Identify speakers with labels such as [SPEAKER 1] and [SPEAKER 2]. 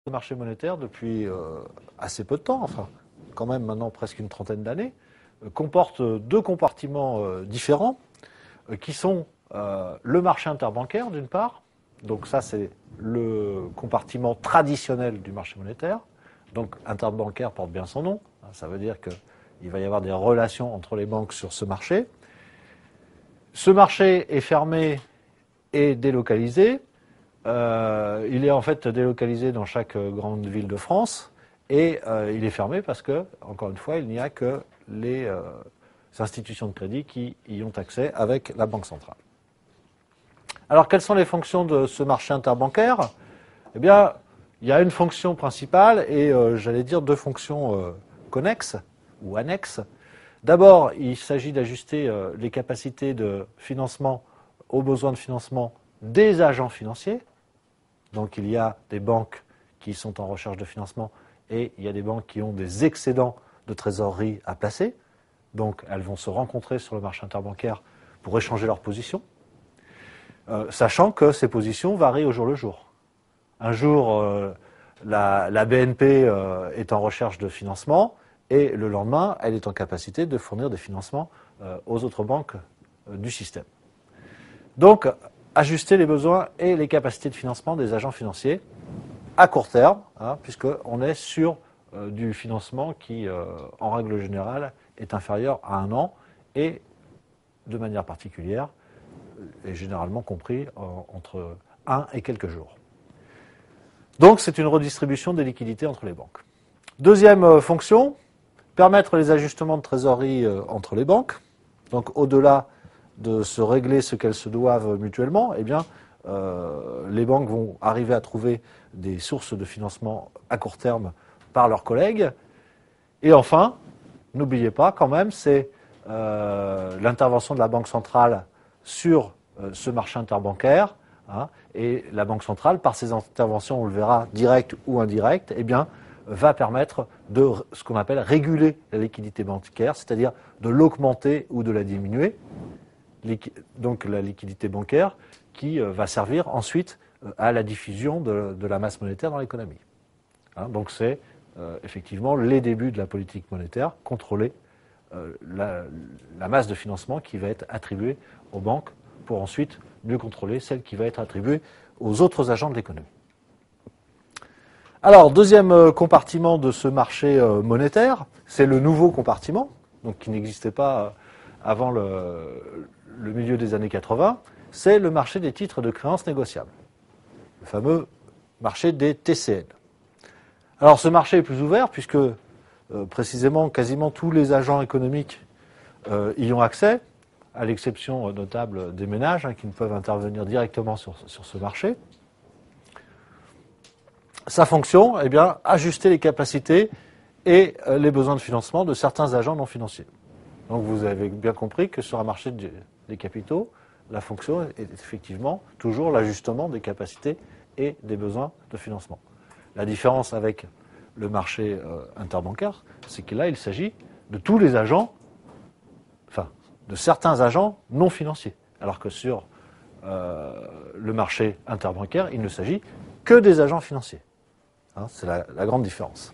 [SPEAKER 1] Le marché monétaire depuis assez peu de temps, enfin quand même maintenant presque une trentaine d'années, comporte deux compartiments différents qui sont le marché interbancaire d'une part, donc ça c'est le compartiment traditionnel du marché monétaire, donc interbancaire porte bien son nom, ça veut dire qu'il va y avoir des relations entre les banques sur ce marché. Ce marché est fermé et délocalisé. Il est en fait délocalisé dans chaque grande ville de France et il est fermé parce que, encore une fois, il n'y a que les institutions de crédit qui y ont accès avec la Banque centrale. Alors, quelles sont les fonctions de ce marché interbancaire? Eh bien, il y a une fonction principale et j'allais dire deux fonctions connexes ou annexes. D'abord, il s'agit d'ajuster les capacités de financement aux besoins de financement des agents financiers. Donc il y a des banques qui sont en recherche de financement et il y a des banques qui ont des excédents de trésorerie à placer. Donc elles vont se rencontrer sur le marché interbancaire pour échanger leurs positions, sachant que ces positions varient au jour le jour. Un jour, la BNP est en recherche de financement et le lendemain, elle est en capacité de fournir des financements aux autres banques du système. Donc, ajuster les besoins et les capacités de financement des agents financiers à court terme, puisqu'on est sur du financement qui, en règle générale, est inférieur à un an et, de manière particulière, est généralement compris entre 1 et quelques jours. Donc, c'est une redistribution des liquidités entre les banques. Deuxième fonction, permettre les ajustements de trésorerie entre les banques. Donc, au-delà de se régler ce qu'elles se doivent mutuellement, eh bien, les banques vont arriver à trouver des sources de financement à court terme par leurs collègues. Et enfin, n'oubliez pas quand même, c'est l'intervention de la Banque centrale sur ce marché interbancaire. Et la Banque centrale, par ses interventions, on le verra, directes ou indirectes, eh bien, va permettre de ce qu'on appelle réguler la liquidité bancaire, c'est-à-dire de l'augmenter ou de la diminuer. Donc la liquidité bancaire qui va servir ensuite à la diffusion de la masse monétaire dans l'économie. Donc c'est effectivement les débuts de la politique monétaire, contrôler la masse de financement qui va être attribuée aux banques pour ensuite mieux contrôler celle qui va être attribuée aux autres agents de l'économie. Alors, deuxième compartiment de ce marché monétaire, c'est le nouveau compartiment, donc qui n'existait pas avant le milieu des années 80, c'est le marché des titres de créances négociables, le fameux marché des TCN. Alors ce marché est plus ouvert puisque précisément quasiment tous les agents économiques y ont accès, à l'exception notable des ménages qui ne peuvent intervenir directement sur ce marché. Sa fonction, eh bien, ajuster les capacités et les besoins de financement de certains agents non financiers. Donc vous avez bien compris que sur un marché des capitaux, la fonction est effectivement toujours l'ajustement des capacités et des besoins de financement. La différence avec le marché interbancaire, c'est que là, il s'agit de tous les agents, enfin, de certains agents non financiers. Alors que sur le marché interbancaire, il ne s'agit que des agents financiers. C'est la grande différence.